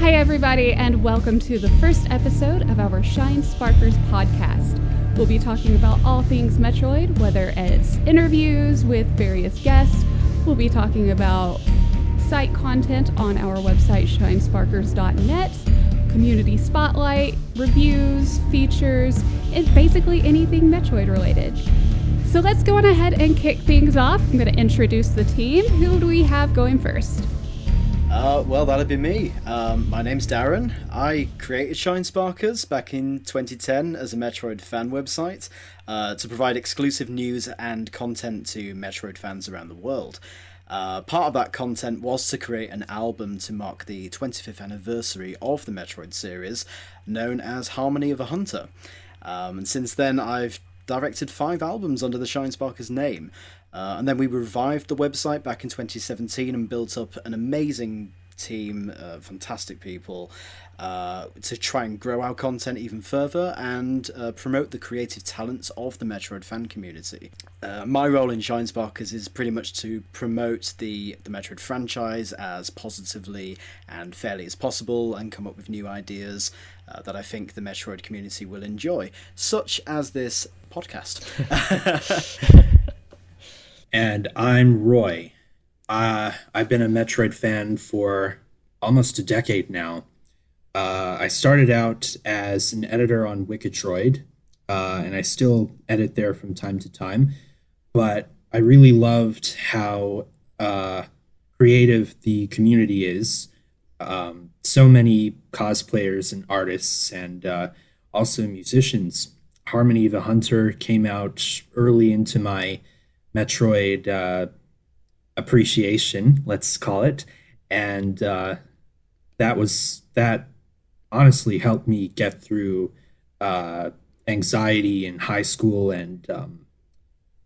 Hi, everybody, and welcome to the first episode of our Shinesparkers podcast. We'll be talking about all things Metroid, whether it's interviews with various guests. We'll be talking about site content on our website, shinesparkers.net, community spotlight, reviews, features, and basically anything Metroid related. So let's go on ahead and kick things off. I'm going to introduce the team. Who do we have going first? Well, that'd be me. My name's Darren. I created Shinesparkers back in 2010 as a Metroid fan website to provide exclusive news and content to Metroid fans around the world. Part of that content was to create an album to mark the 25th anniversary of the Metroid series, known as Harmony of a Hunter. And since then, I've directed 5 albums under the Shinesparkers name. And then we revived the website back in 2017 and built up an amazing team of fantastic people to try and grow our content even further and promote the creative talents of the Metroid fan community. My role in Shinesparkers is pretty much to promote the Metroid franchise as positively and fairly as possible and come up with new ideas that I think the Metroid community will enjoy, such as this podcast. And I'm Roy. I've been a Metroid fan for almost a decade now. I started out as an editor on Wikitroid, and I still edit there from time to time. But I really loved how creative the community is. So many cosplayers and artists and also musicians. Harmony of a Hunter came out early into my Metroid appreciation, let's call it, and that honestly helped me get through anxiety in high school and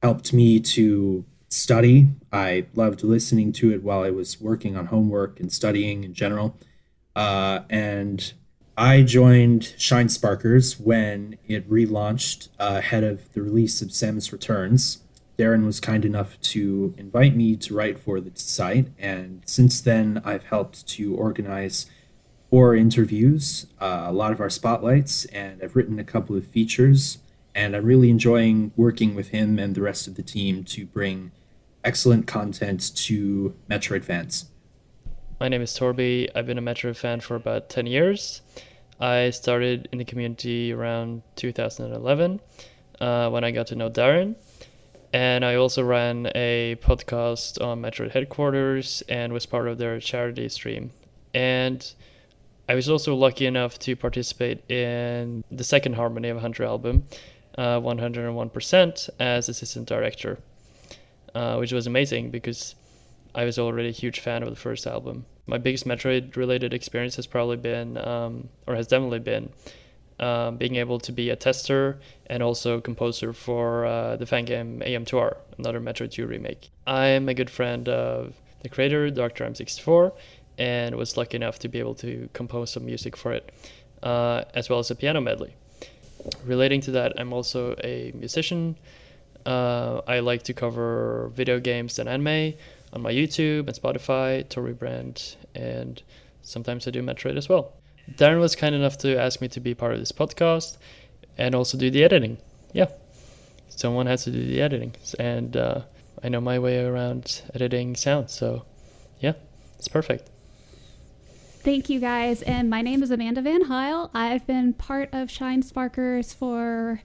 helped me to study. I loved listening to it while I was working on homework and studying in general, and I joined Shinesparkers when it relaunched ahead of the release of Samus Returns. Darren was kind enough to invite me to write for the site, and since then I've helped to organize 4 interviews, a lot of our spotlights, and I've written a couple of features, and I'm really enjoying working with him and the rest of the team to bring excellent content to Metroid fans. My name is Torby. I've been a Metroid fan for about 10 years. I started in the community around 2011 when I got to know Darren. And I also ran a podcast on Metroid headquarters and was part of their charity stream. And I was also lucky enough to participate in the second Harmony of a Hunter album, 101%, as assistant director, which was amazing because I was already a huge fan of the first album. My biggest Metroid-related experience has probably been, or has definitely been, being able to be a tester and also composer for the fan game AM2R, another Metroid 2 remake. I'm a good friend of the creator, Dr. M64, and was lucky enough to be able to compose some music for it, as well as a piano medley. Relating to that, I'm also a musician. I like to cover video games and anime on my YouTube and Spotify, Torby Brand, and sometimes I do Metroid as well. Darren was kind enough to ask me to be part of this podcast and also do the editing. Yeah, someone has to do the editing, and I know my way around editing sound, so yeah, it's perfect. Thank you, guys. And my name is Amanda Van Heil. I've been part of Shinesparkers for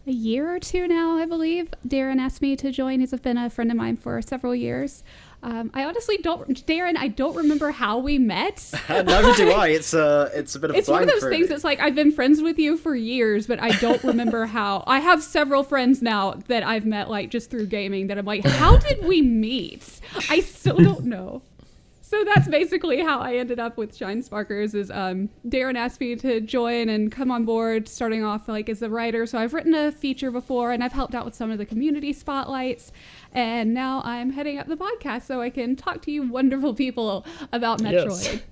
a year or 2 now, I believe. Darren asked me to join. He's been a friend of mine for several years. I honestly don't, Darren, I don't remember how we met. Neither do I. It's a bit of a It's one of those blind things that's like, I've been friends with you for years, but I don't remember how. I have several friends now that I've met like just through gaming that I'm like, how did we meet? I still don't know. So that's basically how I ended up with Shinesparkers is Darren asked me to join and come on board starting off like as a writer. So I've written a feature before and I've helped out with some of the community spotlights. And now I'm heading up the podcast so I can talk to you wonderful people about Metroid.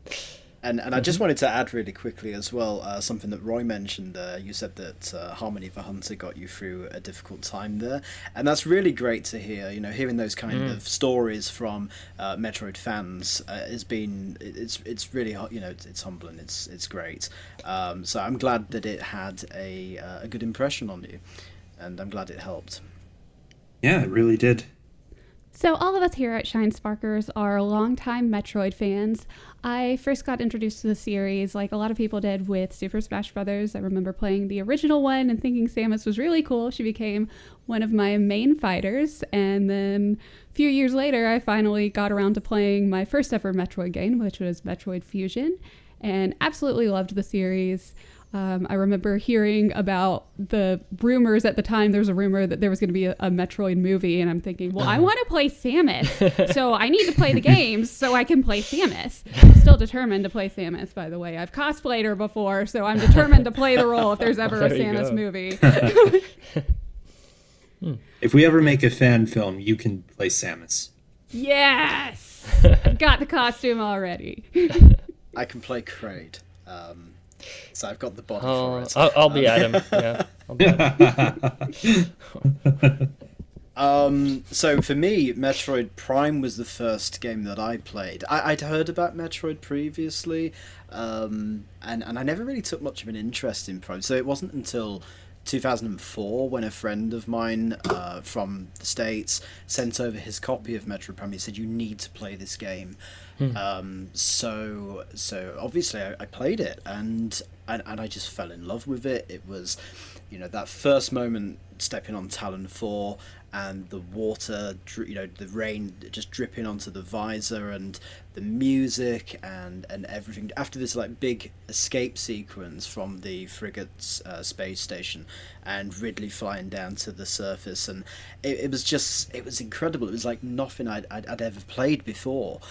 Yes. And I just wanted to add really quickly as well, something that Roy mentioned. You said that Harmony of the Hunter got you through a difficult time there, and that's really great to hear. Hearing those kind of stories from Metroid fans it's really it's humbling. It's great. So I'm glad that it had a good impression on you, and I'm glad it helped. Yeah, it really did. So all of us here at Shinesparkers are longtime Metroid fans. I first got introduced to the series like a lot of people did with Super Smash Bros. I remember playing the original one and thinking Samus was really cool. She became one of my main fighters. And then a few years later, I finally got around to playing my first ever Metroid game, which was Metroid Fusion, and absolutely loved the series. I remember hearing about the rumors at the time. There was a rumor that there was going to be a Metroid movie, and I'm thinking, well, I want to play Samus, so I need to play the games so I can play Samus. I'm still determined to play Samus, by the way. I've cosplayed her before, so I'm determined to play the role if there's ever a Samus movie. If we ever make a fan film, you can play Samus. Yes! I've got the costume already. I can play Kraid. So I've got the body for it. I'll be Adam. Yeah, I'll be Adam. So for me, Metroid Prime was the first game that I played. I'd heard about Metroid previously, and I never really took much of an interest in Prime. So it wasn't until 2004 when a friend of mine from the States sent over his copy of Metroid Prime. He said, you need to play this game. So obviously I played it and I just fell in love with it. It was, that first moment stepping on Talon 4 and the water, the rain just dripping onto the visor and the music and everything. After this big escape sequence from the frigate's space station and Ridley flying down to the surface, and it was incredible. It was like nothing I'd ever played before.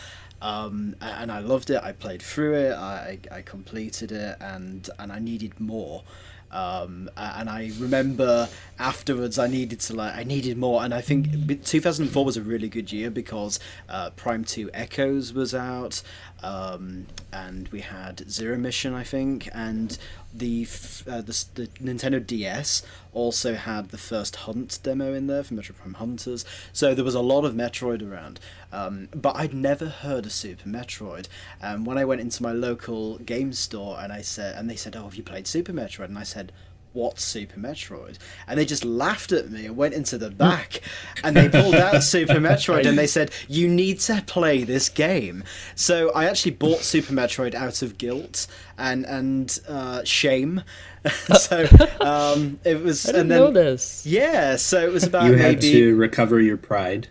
And I loved it. I played through it. I completed it, and I needed more. And I remember afterwards I needed more, and I think 2004 was a really good year because Prime 2 Echoes was out, and we had Zero Mission, I think, and the Nintendo DS also had the first Hunt demo in there for Metroid Prime Hunters, so there was a lot of Metroid around, but I'd never heard of Super Metroid. When I went into my local game store and they said, oh, have you played Super Metroid? And I said, what's Super Metroid? And they just laughed at me and went into the back and they pulled out Super Metroid and they said, you need to play this game. So I actually bought Super Metroid out of guilt and shame. So it was. I didn't know this. Yeah, so it was about you had to recover your pride.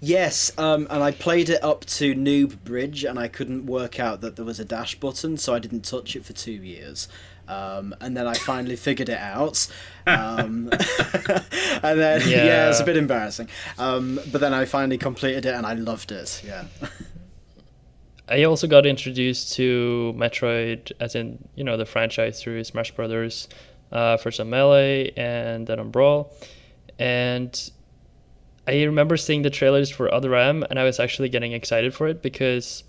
Yes, and I played it up to Noob Bridge and I couldn't work out that there was a dash button, so I didn't touch it for 2 years. And then I finally figured it out. And then, yeah, it's a bit embarrassing. But then I finally completed it and I loved it, yeah. I also got introduced to Metroid, as in, the franchise, through Smash Brothers, first on Melee and then on Brawl. And I remember seeing the trailers for Other M, and I was actually getting excited for it because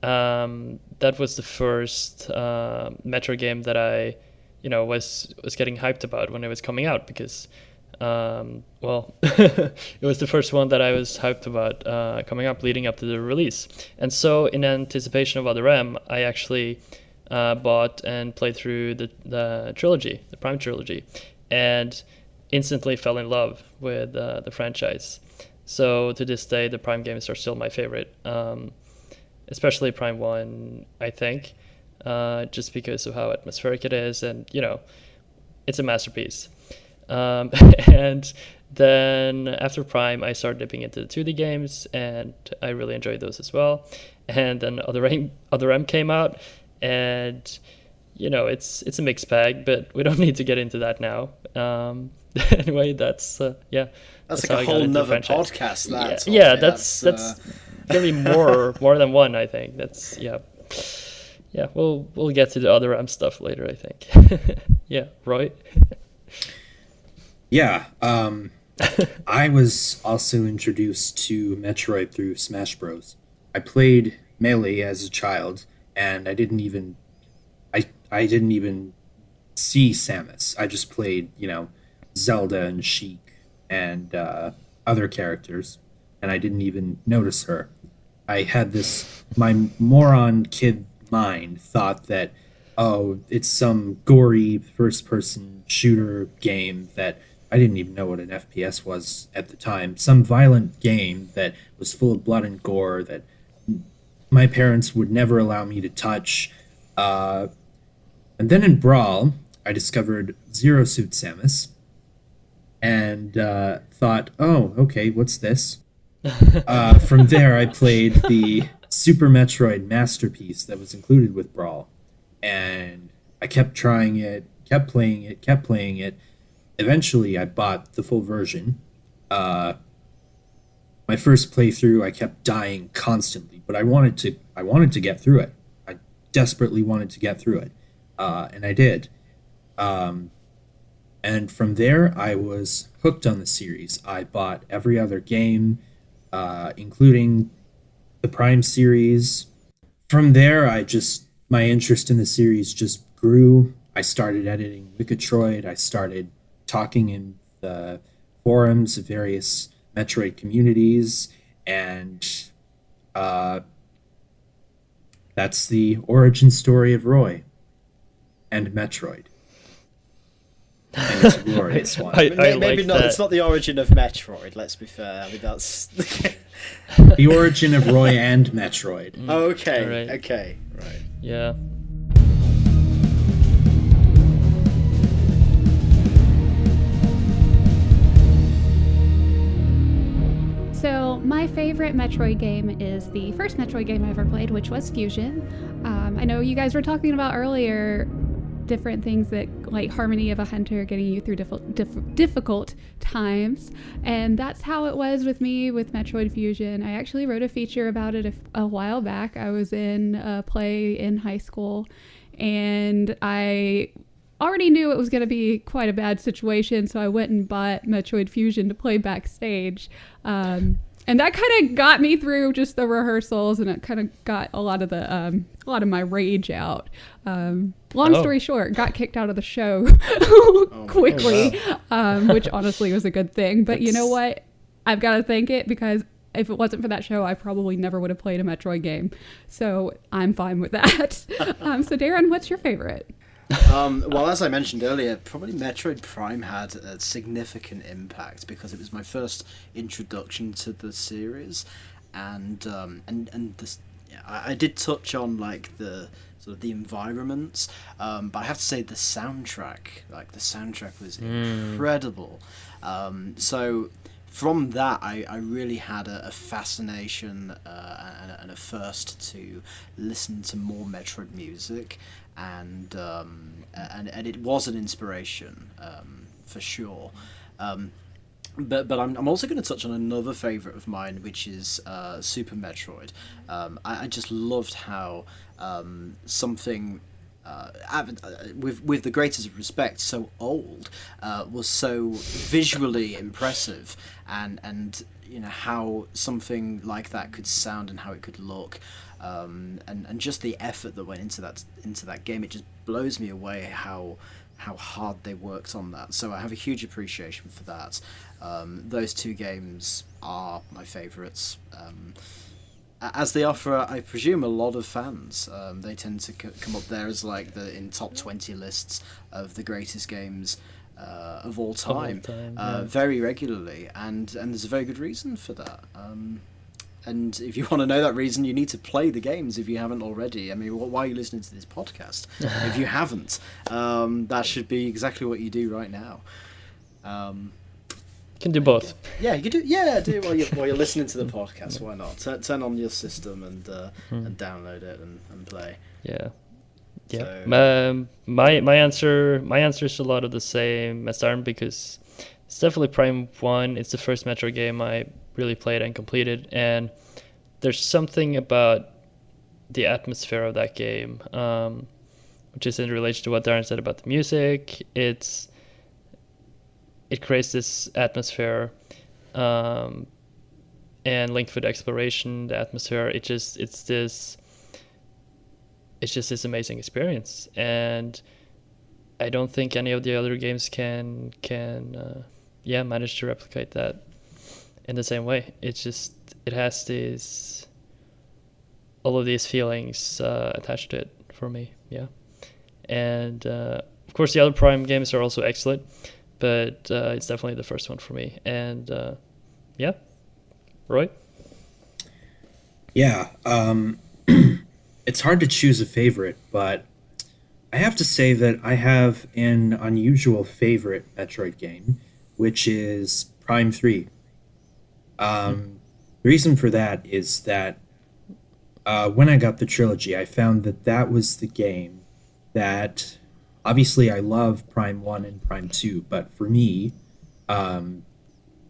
that was the first Metroid game that I, was getting hyped about when it was coming out because, it was the first one that I was hyped about coming up, leading up to the release. And so in anticipation of Other M, I actually bought and played through the trilogy, the Prime trilogy, and instantly fell in love with the franchise. So to this day, the Prime games are still my favorite, especially Prime 1, I think, just because of how atmospheric it is, and it's a masterpiece. And then after Prime, I started dipping into the 2D games, and I really enjoyed those as well. And then Other M came out, and it's a mixed bag, but we don't need to get into that now. Anyway, that's that's like a whole nother podcast. That's gonna be more than one, I think. That's we'll get to the Other M stuff later, I think. Yeah, Roy. Yeah, I was also introduced to Metroid through Smash Bros. I played Melee as a child, and I didn't even see Samus. I just played, Zelda and Sheik and other characters, and I didn't even notice her. I had my moron kid mind thought that, oh, it's some gory first person shooter game that I didn't even know what an FPS was at the time. Some violent game that was full of blood and gore that my parents would never allow me to touch. And then in Brawl, I discovered Zero Suit Samus and thought, oh, okay, what's this? From there, I played the Super Metroid Masterpiece that was included with Brawl. And I kept trying it, kept playing it. Eventually, I bought the full version. My first playthrough, I kept dying constantly, but I wanted to get through it. I desperately wanted to get through it, and I did. And from there, I was hooked on the series. I bought every other game, including the Prime series. From there, my interest in the series just grew. I started editing Wikitroid. I started talking in the forums of various Metroid communities, and that's the origin story of Roy and Metroid. And it's a glorious one. Maybe not. That. It's not the origin of Metroid. Let's be fair. I mean, that's the origin of Roy and Metroid. Oh, okay. Right. Okay. Right. Yeah. So my favorite Metroid game is the first Metroid game I ever played, which was Fusion. I know you guys were talking about earlier different things that, like Harmony of a Hunter, getting you through difficult times, and that's how it was with me with Metroid Fusion. I actually wrote a feature about it a while back. I was in a play in high school, and I already knew it was going to be quite a bad situation, so I went and bought Metroid Fusion to play backstage. And that kind of got me through just the rehearsals, and it kind of got a lot of my rage out. Long story short, got kicked out of the show quickly, which honestly was a good thing. But you know what? I've got to thank it, because if it wasn't for that show, I probably never would have played a Metroid game. So I'm fine with that. So Darren, what's your favorite? Well, as I mentioned earlier, probably Metroid Prime had a significant impact because it was my first introduction to the series, and this, I did touch on like the sort of the environments, but I have to say the soundtrack was incredible. So from that, I really had a fascination and a thirst to listen to more Metroid music. And it was an inspiration for sure, but I'm also going to touch on another favorite of mine, which is Super Metroid. I just loved how something with the greatest respect, so old, was so visually impressive, and you know how something like that could sound and how it could look. And just the effort that went into that game, it just blows me away how hard they worked on that. So I have a huge appreciation for that. Those two games are my favourites, as they are for, I presume, a lot of fans. They tend to come up there as like in top 20 lists of the greatest games of all time, very regularly, and there's a very good reason for that. And if you want to know that reason, you need to play the games if you haven't already. I mean, why are you listening to this podcast if you haven't? That should be exactly what you do right now. You can do both. Yeah, you can do. Yeah, do while you're listening to the podcast. Why not? Turn on your system and download it and play. Yeah. Yeah. So, my answer is a lot of the same as Darren, because it's definitely Prime 1. It's the first Metroid game I really played and completed, and there's something about the atmosphere of that game, which is in relation to what Darren said about the music. It creates this atmosphere, and linked with exploration, the atmosphere. It's this it's just this amazing experience, and I don't think any of the other games can manage to replicate that in the same way. It's just, it has all of these feelings attached to it for me. Yeah. And of course the other Prime games are also excellent, but it's definitely the first one for me. And Roy? Yeah, it's hard to choose a favorite, but I have to say that I have an unusual favorite Metroid game, which is Prime 3. The reason for that is that when I got the trilogy, I found that was the game that, obviously I love Prime 1 and Prime 2, but for me, the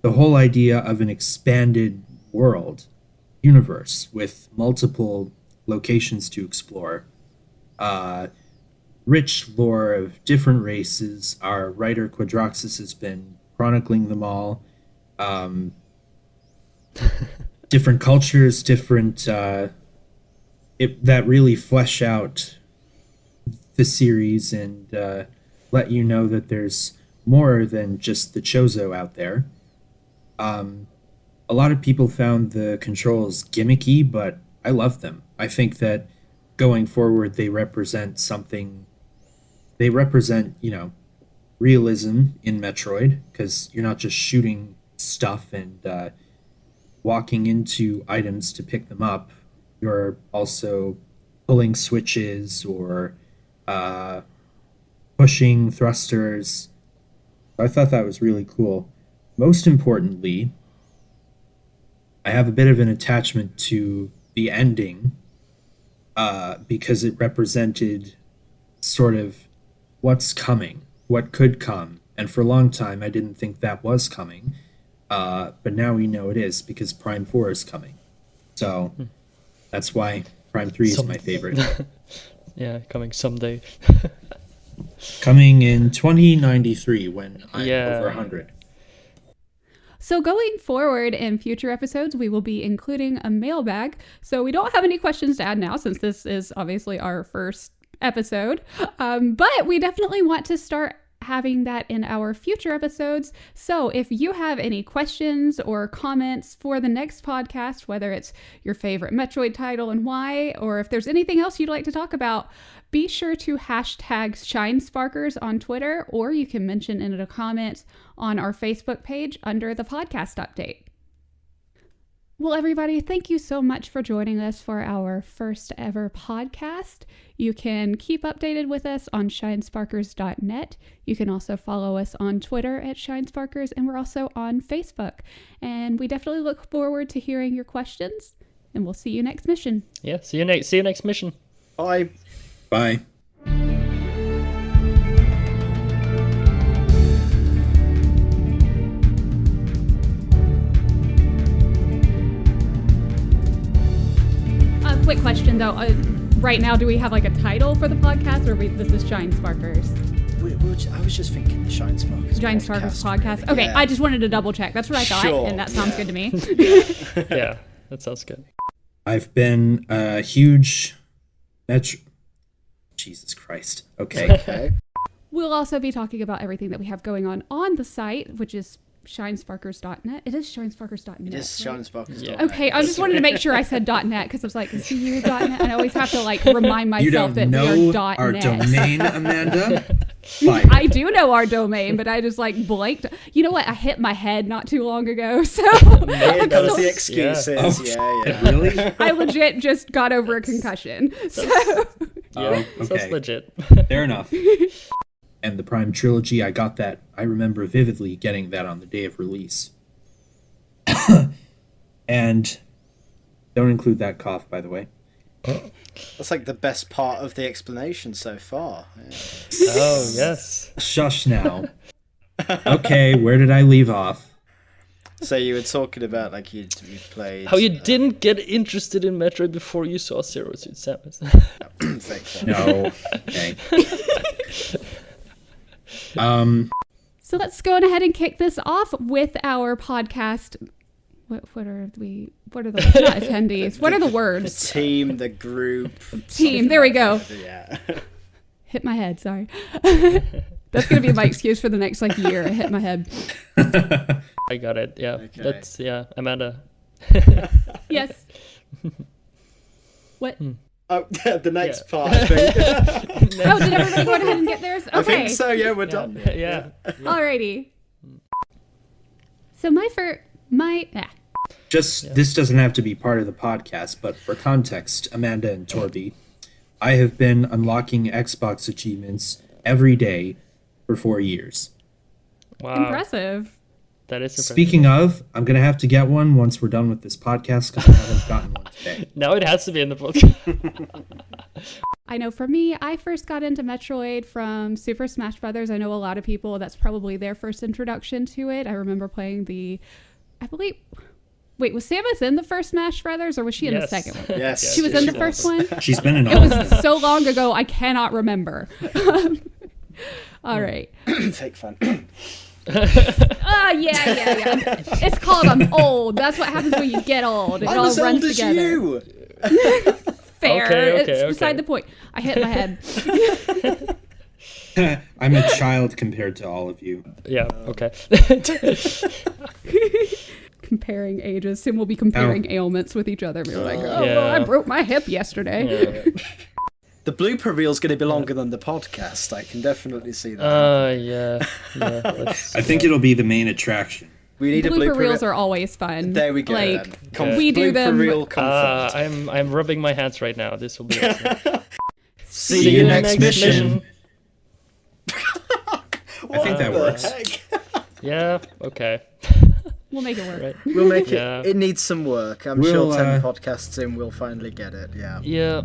whole idea of an expanded world, universe, with multiple locations to explore, rich lore of different races. Our writer Quadraxis has been chronicling them all. Different cultures, different that really flesh out the series and let you know that there's more than just the Chozo out there. A lot of people found the controls gimmicky, but I love them. I think that going forward, they represent something. They represent, realism in Metroid, because you're not just shooting stuff and walking into items to pick them up. You're also pulling switches or pushing thrusters. I thought that was really cool. Most importantly, I have a bit of an attachment to the ending because it represented sort of what's coming, what could come. And for a long time, I didn't think that was coming. But now we know it is, because Prime 4 is coming. So that's why Prime 3 is my favorite. Yeah, coming someday. Coming in 2093 when I'm over 100. So going forward in future episodes, we will be including a mailbag. So we don't have any questions to add now, since this is obviously our first episode. But we definitely want to start having that in our future episodes. So if you have any questions or comments for the next podcast, whether it's your favorite Metroid title and why, or if there's anything else you'd like to talk about, be sure to hashtag Shinesparkers on Twitter, or you can mention in a comment on our Facebook page under the podcast update. Well, everybody, thank you so much for joining us for our first ever podcast. You can keep updated with us on shinesparkers.net. You can also follow us on Twitter at Shinesparkers, and we're also on Facebook. And we definitely look forward to hearing your questions, and we'll see you next mission. Yeah, see you next mission. Bye. Bye. Quick question though. Right now, do we have like a title for the podcast, or this is Shinesparkers? I was just thinking the Shinesparkers podcast. Really. Okay, Yeah. I just wanted to double check. That's what I thought, Sure, and that sounds good to me. Yeah, that sounds good. I've been a huge Jesus Christ. Okay. Okay. We'll also be talking about everything that we have going on the site, which is shinesparkers.net. It is shinesparkers.net. It is right? Shinesparkers. Yeah. Okay, I just wanted to make sure I said .net, because I was like, .net, and I always have to remind myself You don't that know we are our .net. domain, Amanda? Fine. I do know our domain, but I just blanked. You know what? I hit my head not too long ago, so Yeah, that was the excuses. Oh, Yeah. Really? I legit just got over a concussion. So Yeah, okay. sounds legit. Fair enough. And the Prime Trilogy, I got that. I remember vividly getting that on the day of release. And don't include that cough, by the way. That's like the best part of the explanation so far. Yeah. Oh, yes. Shush now. Okay, where did I leave off? So you were talking about you played. How you didn't get interested in Metroid before you saw Zero Suit Samus. Fake that. No. Okay. So let's go on ahead and kick this off with our podcast what are the not attendees? What are the words? The team, the group. Team. There we go. Yeah. Hit my head. Sorry. That's gonna be my excuse for the next year. I hit my head. I got it. Yeah. Okay. That's Amanda. Yes. What? Oh, the next part, I think. Oh, did everybody go ahead and get theirs? Okay. I think so, yeah, we're done. Yeah. Alrighty. So This doesn't have to be part of the podcast, but for context, Amanda and Torby, I have been unlocking Xbox achievements every day for 4 years. Wow. impressive. That is impressive. Speaking of, I'm going to have to get one once we're done with this podcast because I haven't gotten one today. Now it has to be in the book. I know for me, I first got into Metroid from Super Smash Brothers. I know a lot of people, that's probably their first introduction to it. I remember playing wait, was Samus in the first Smash Brothers or was she in the second one? Yes. She was in the first one? She's been in It all of them. was so long ago, I cannot remember. All right. Fake fan. Yeah. It's called I'm old. That's what happens when you get old. It I'm all as runs old as together. you. Fair. Okay, It's beside the point. I hit my head. I'm a child compared to all of you. Yeah. Okay. Comparing ages. Soon we'll be comparing ailments with each other. We're like, oh, Yeah. well, I broke my hip yesterday. Yeah. The blooper reel's going to be longer than the podcast. I can definitely see that. Yeah. I think it'll be the main attraction. We need a Blooper blooper reels reel. are always fun. There we go. Like, then. we do Blooper them. Reel confirmed. I'm rubbing my hands right now. This will be awesome. See you next mission. What I think that the works. heck? Yeah. Okay. We'll make it work. Right. We'll make Yeah. it. It needs some work. I'm We'll, sure 10 podcasts in, we'll finally get it. Yeah. Yeah.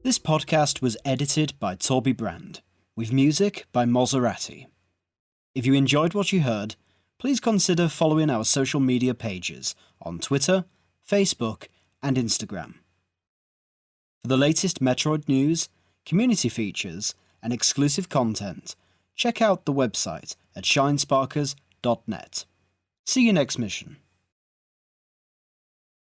This podcast was edited by Torby Brand, with music by Maserati. If you enjoyed what you heard, please consider following our social media pages on Twitter, Facebook, and Instagram. For the latest Metroid news, community features, and exclusive content, check out the website at shinesparkers.net. See you next mission.